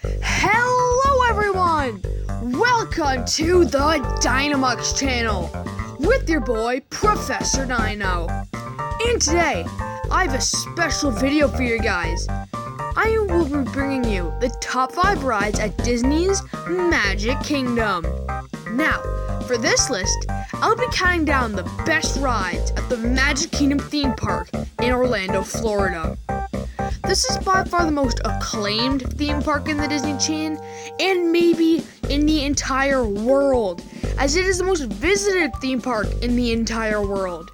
Hello everyone! Welcome to the Dynamux channel with your boy Professor Dino. And today, I have a special video for you guys. I will be bringing you the top 5 rides at Disney's Magic Kingdom. Now, for this list, I'll be counting down the best rides at the Magic Kingdom theme park in Orlando, Florida. This is by far the most acclaimed theme park in the Disney chain, and maybe in the entire world, as it is the most visited theme park in the entire world.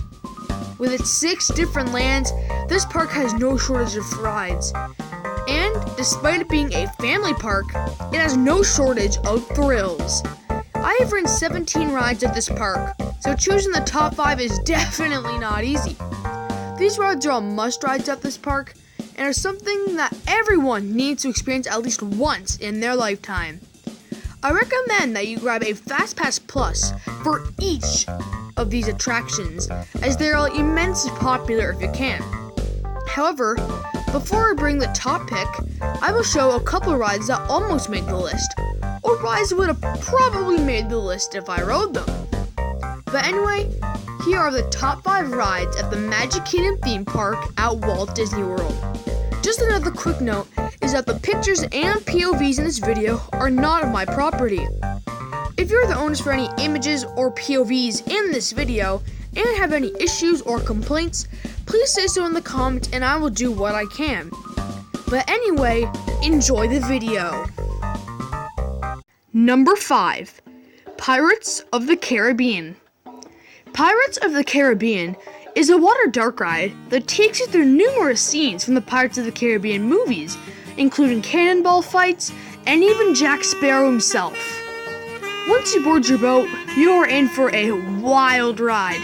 With its 6 different lands, this park has no shortage of rides. And despite it being a family park, it has no shortage of thrills. I have ridden 17 rides at this park, so choosing the top 5 is definitely not easy. These rides are all must-rides at this park, and are something that everyone needs to experience at least once in their lifetime. I recommend that you grab a FastPass Plus for each of these attractions, as they are immensely popular if you can. However, before I bring the top pick, I will show a couple of rides that almost made the list, or rides that would have probably made the list if I rode them. But anyway, here are the top 5 rides at the Magic Kingdom theme park at Walt Disney World. Just another quick note is that the pictures and POVs in this video are not of my property. If you're the owners for any images or POVs in this video and have any issues or complaints, please say so in the comments and I will do what I can. But anyway, enjoy the video. Number 5. Pirates of the Caribbean. Pirates of the Caribbean is a water dark ride that takes you through numerous scenes from the Pirates of the Caribbean movies, including cannonball fights and even Jack Sparrow himself. Once you board your boat, you are in for a wild ride.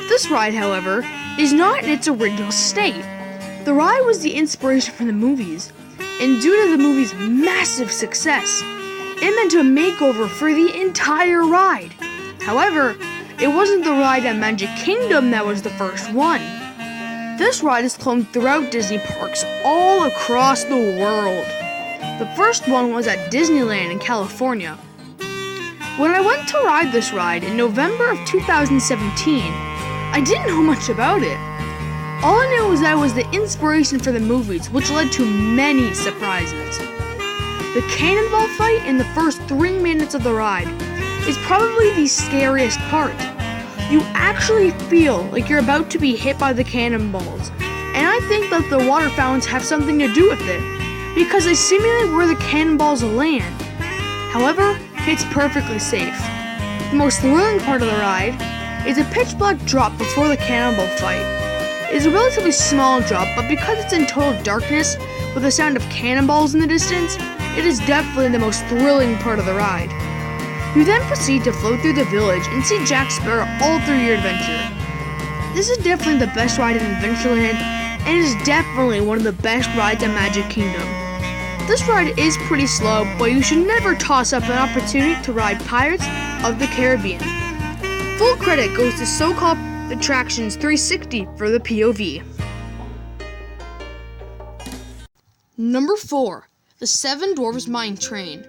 This ride, however, is not in its original state. The ride was the inspiration for the movies, and due to the movie's massive success, it meant a makeover for the entire ride. However, it wasn't the ride at Magic Kingdom that was the first one. This ride is cloned throughout Disney parks all across the world. The first one was at Disneyland in California. When I went to ride this ride in November of 2017, I didn't know much about it. All I knew was that it was the inspiration for the movies, which led to many surprises. The cannonball fight in the first 3 minutes of the ride is probably the scariest part. You actually feel like you're about to be hit by the cannonballs, and I think that the water fountains have something to do with it, because they simulate where the cannonballs land. However, it's perfectly safe. The most thrilling part of the ride is a pitch black drop before the cannonball fight. It is a relatively small drop, but because it's in total darkness with the sound of cannonballs in the distance, it is definitely the most thrilling part of the ride. You then proceed to float through the village and see Jack Sparrow all through your adventure. This is definitely the best ride in Adventureland, and it is definitely one of the best rides at Magic Kingdom. This ride is pretty slow, but you should never toss up an opportunity to ride Pirates of the Caribbean. Full credit goes to SoCal Attractions 360 for the POV. Number 4. The Seven Dwarfs Mine Train.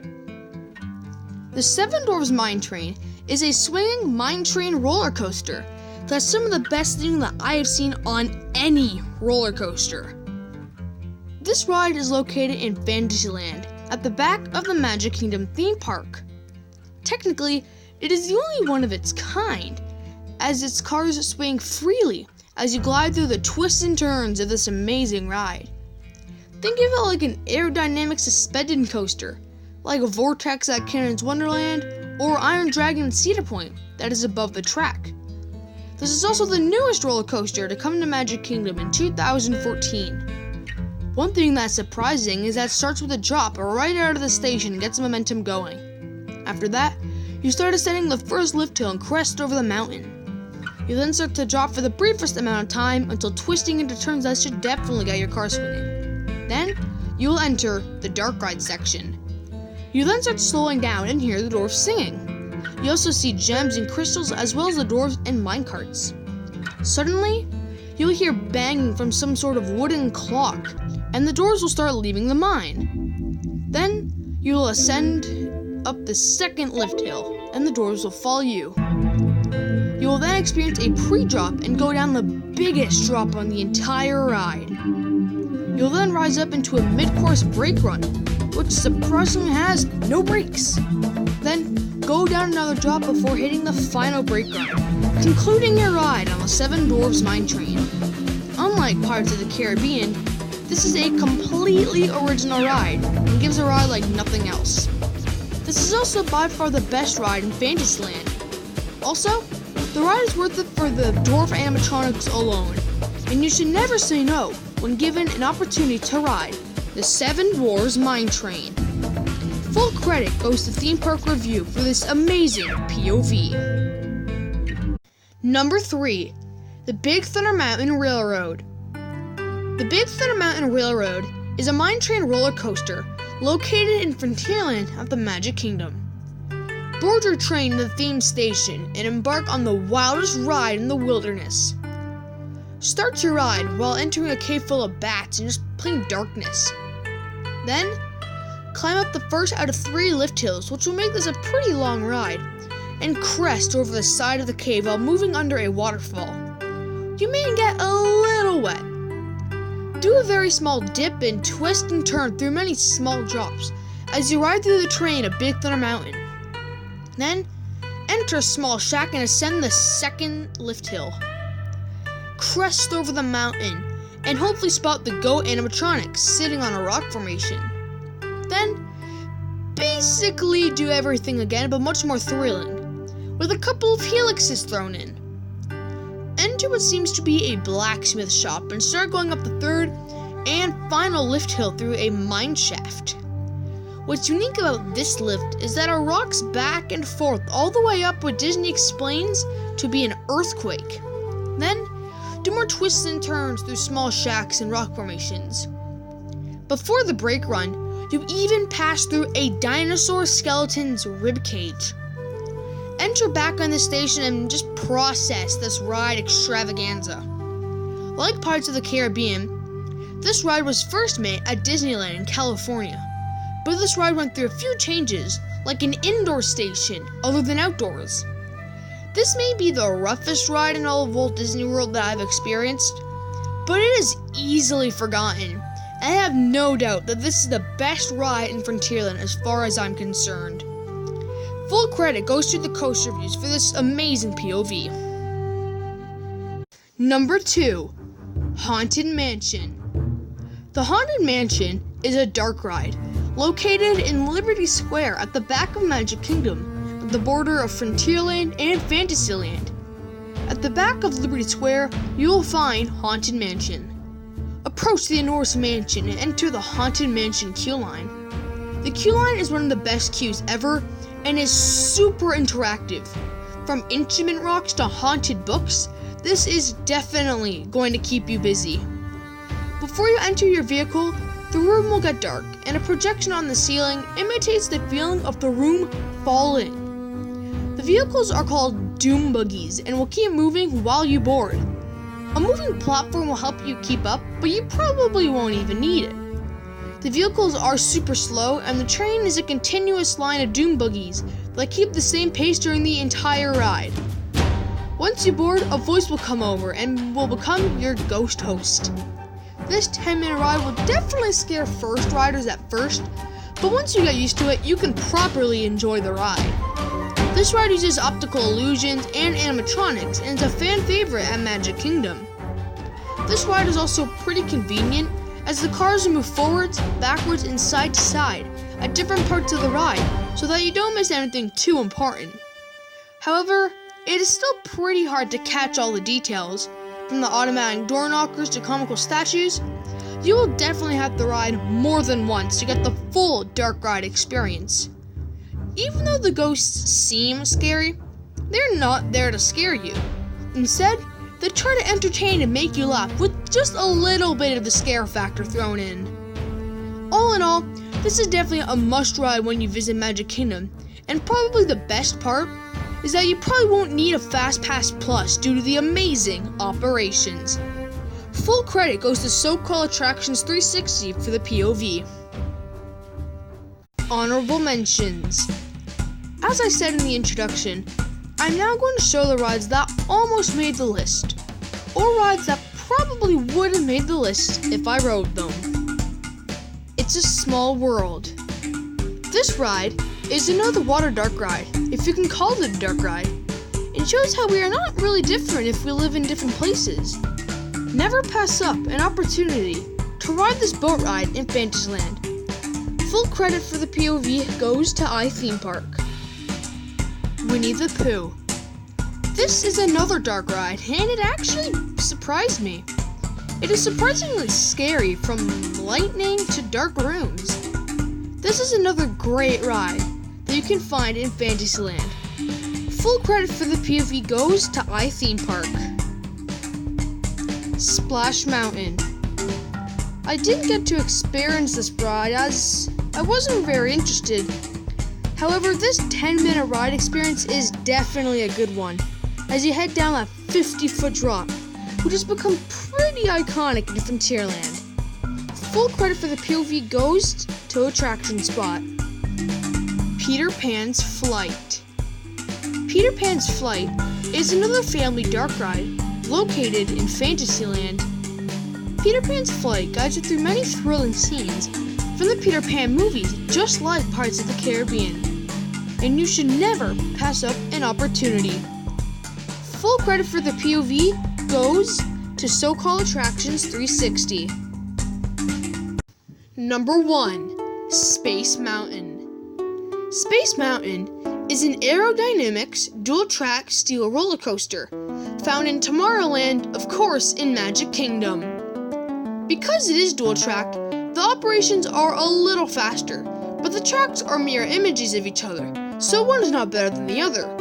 The Seven Dwarfs Mine Train is a swinging mine train roller coaster that's some of the best things that I have seen on any roller coaster. This ride is located in Fantasyland at the back of the Magic Kingdom theme park. Technically, it is the only one of its kind, as its cars swing freely as you glide through the twists and turns of this amazing ride. Think of it like an aerodynamic suspended coaster, like a Vortex at Cannon's Wonderland or Iron Dragon at Cedar Point that is above the track. This is also the newest roller coaster to come to Magic Kingdom in 2014. One thing that's surprising is that it starts with a drop right out of the station and gets momentum going. After that, you start ascending the first lift hill and crest over the mountain. You then start to drop for the briefest amount of time until twisting into turns that should definitely get your car swinging. Then, you will enter the dark ride section. You then start slowing down and hear the dwarfs singing. You also see gems and crystals as well as the dwarfs and minecarts. Suddenly, you'll hear banging from some sort of wooden clock, and the dwarves will start leaving the mine. Then, You will ascend up the second lift hill, and the doors will follow you. You will then experience a pre-drop and go down the biggest drop on the entire ride. You'll then rise up into a mid-course brake run, which surprisingly has no brakes. Then go down another drop before hitting the final brake run, concluding your ride on the Seven Dwarfs Mine Train. Unlike Pirates of the Caribbean, this is a completely original ride and gives a ride like nothing else. This is also by far the best ride in Fantasyland. Also, the ride is worth it for the dwarf animatronics alone, and you should never say no when given an opportunity to ride the Seven Dwarfs Mine Train. Full credit goes to Theme Park Review for this amazing POV. Number 3. The Big Thunder Mountain Railroad. The Big Thunder Mountain Railroad is a mine train roller coaster located in Frontierland of the Magic Kingdom. Board your train to the theme station and embark on the wildest ride in the wilderness. Start your ride while entering a cave full of bats and just plain darkness. Then, climb up the first out of 3 lift hills, which will make this a pretty long ride, and crest over the side of the cave while moving under a waterfall. You may get a little wet. Do a very small dip and twist and turn through many small drops as you ride through the train of Big Thunder Mountain. Then, enter a small shack and ascend the second lift hill. Crest over the mountain and hopefully spot the goat animatronics sitting on a rock formation. Then, basically do everything again, but much more thrilling, with a couple of helixes thrown in. Enter what seems to be a blacksmith shop and start going up the third and final lift hill through a mine shaft. What's unique about this lift is that it rocks back and forth all the way up what Disney explains to be an earthquake. Then, do more twists and turns through small shacks and rock formations. Before the brake run, you even pass through a dinosaur skeleton's ribcage. Enter back on the station and just process this ride extravaganza. Like Pirates of the Caribbean, this ride was first made at Disneyland in California, but this ride went through a few changes, like an indoor station other than outdoors. This may be the roughest ride in all of Walt Disney World that I've experienced, but it is easily forgotten. I have no doubt that this is the best ride in Frontierland as far as I'm concerned. Full credit goes to TheCoasterViews for this amazing POV. Number 2. Haunted Mansion. The Haunted Mansion is a dark ride located in Liberty Square at the back of Magic Kingdom, at the border of Frontierland and Fantasyland. At the back of Liberty Square, you will find Haunted Mansion. Approach the enormous mansion and enter the Haunted Mansion queue line. The queue line is one of the best queues ever and is super interactive. From instrument rocks to haunted books, this is definitely going to keep you busy. Before you enter your vehicle, the room will get dark, and a projection on the ceiling imitates the feeling of the room falling. The vehicles are called doom buggies and will keep moving while you board. A moving platform will help you keep up, but you probably won't even need it. The vehicles are super slow, and the train is a continuous line of doom buggies that keep the same pace during the entire ride. Once you board, a voice will come over and will become your ghost host. This 10-minute ride will definitely scare first riders at first, but once you get used to it, you can properly enjoy the ride. This ride uses optical illusions and animatronics and is a fan favorite at Magic Kingdom. This ride is also pretty convenient as the cars move forwards, backwards, and side to side at different parts of the ride so that you don't miss anything too important. However, it is still pretty hard to catch all the details. From the automatic door knockers to comical statues, you will definitely have to ride more than once to get the full dark ride experience. Even though the ghosts seem scary, they're not there to scare you. Instead, they try to entertain and make you laugh with just a little bit of the scare factor thrown in. All in all, this is definitely a must ride when you visit Magic Kingdom, and probably the best part is that you probably won't need a Fast Pass Plus due to the amazing operations. Full credit goes to SoCal Attractions 360 for the POV. Honorable mentions. As I said in the introduction, I'm now going to show the rides that almost made the list, or rides that probably would have made the list if I rode them. It's a Small World. This ride is another water dark ride, if you can call it a dark ride. It shows how we are not really different if we live in different places. Never pass up an opportunity to ride this boat ride in Fantasyland. Full credit for the POV goes to iThemePark. Winnie the Pooh. This is another dark ride, and it actually surprised me. It is surprisingly scary, from lightning to dark rooms. This is another great ride that you can find in Fantasyland. Full credit for the POV goes to iThemePark. Splash Mountain. I didn't get to experience this ride as I wasn't very interested. However, this 10-minute ride experience is definitely a good one, as you head down that 50-foot drop, which has become pretty iconic in Frontierland. Full credit for the POV goes to AttractionSpot. Peter Pan's Flight. Peter Pan's Flight is another family dark ride located in Fantasyland. Peter Pan's Flight guides you through many thrilling scenes from the Peter Pan movies, just like Pirates of the Caribbean, and you should never pass up an opportunity. Full credit for the POV goes to SoCal Attractions 360. Number 1. Space Mountain. Space Mountain is an aerodynamics dual-track steel roller coaster found in Tomorrowland, of course, in Magic Kingdom. Because it is dual-track, the operations are a little faster, but the tracks are mirror images of each other, so one is not better than the other.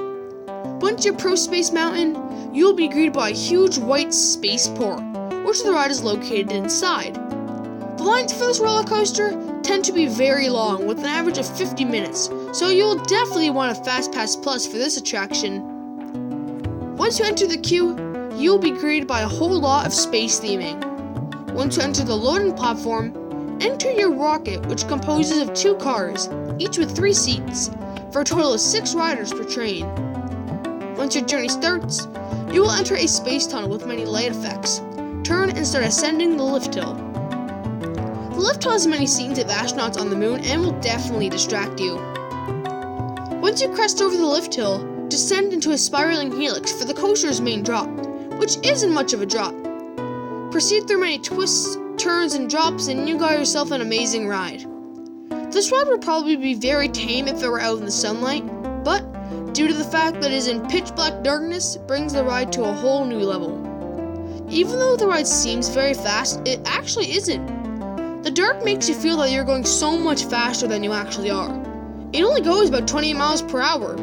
Once you approach Space Mountain, you will be greeted by a huge white spaceport, which the ride is located inside. The lines for this roller coaster tend to be very long, with an average of 50 minutes, so you will definitely want a Fast Pass Plus for this attraction. Once you enter the queue, you will be greeted by a whole lot of space theming. Once you enter the loading platform, enter your rocket, which composes of 2 cars, each with 3 seats, for a total of 6 riders per train. Once your journey starts, you will enter a space tunnel with many light effects. Turn and start ascending the lift hill. The lift hill has many scenes of astronauts on the moon and will definitely distract you. Once you crest over the lift hill, descend into a spiraling helix for the coaster's main drop, which isn't much of a drop. Proceed through many twists, turns, and drops, and you got yourself an amazing ride. This ride would probably be very tame if it were out in the sunlight, but due to the fact that it is in pitch black darkness, it brings the ride to a whole new level. Even though the ride seems very fast, it actually isn't. The dark makes you feel that you're going so much faster than you actually are. It only goes about 28 miles per hour.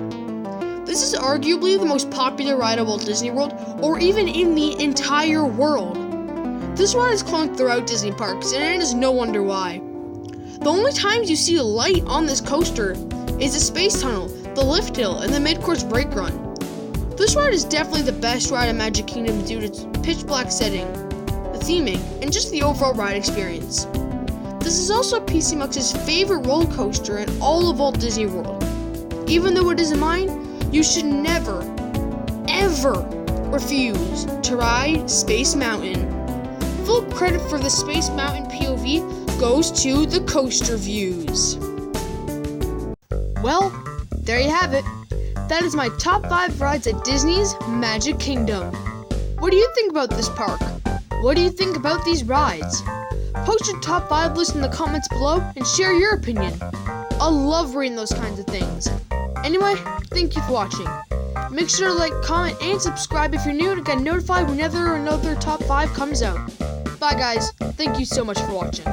This is arguably the most popular ride at Walt Disney World, or even in the entire world. This ride is cloned throughout Disney parks, and it is no wonder why. The only times you see a light on this coaster is the space tunnel, the lift hill, and the mid-course brake run. This ride is definitely the best ride in Magic Kingdom due to its pitch black setting, the theming, and just the overall ride experience. This is also PC Mux's favorite roller coaster in all of Walt Disney World. Even though it isn't mine, you should never, ever refuse to ride Space Mountain. Full credit for the Space Mountain POV goes to TheCoasterViews. Well, there you have it. That is my top 5 rides at Disney's Magic Kingdom. What do you think about this park? What do you think about these rides? Post your top 5 list in the comments below and share your opinion. I love reading those kinds of things. Anyway, thank you for watching. Make sure to like, comment, and subscribe if you're new to get notified whenever another top 5 comes out. Bye guys, thank you so much for watching.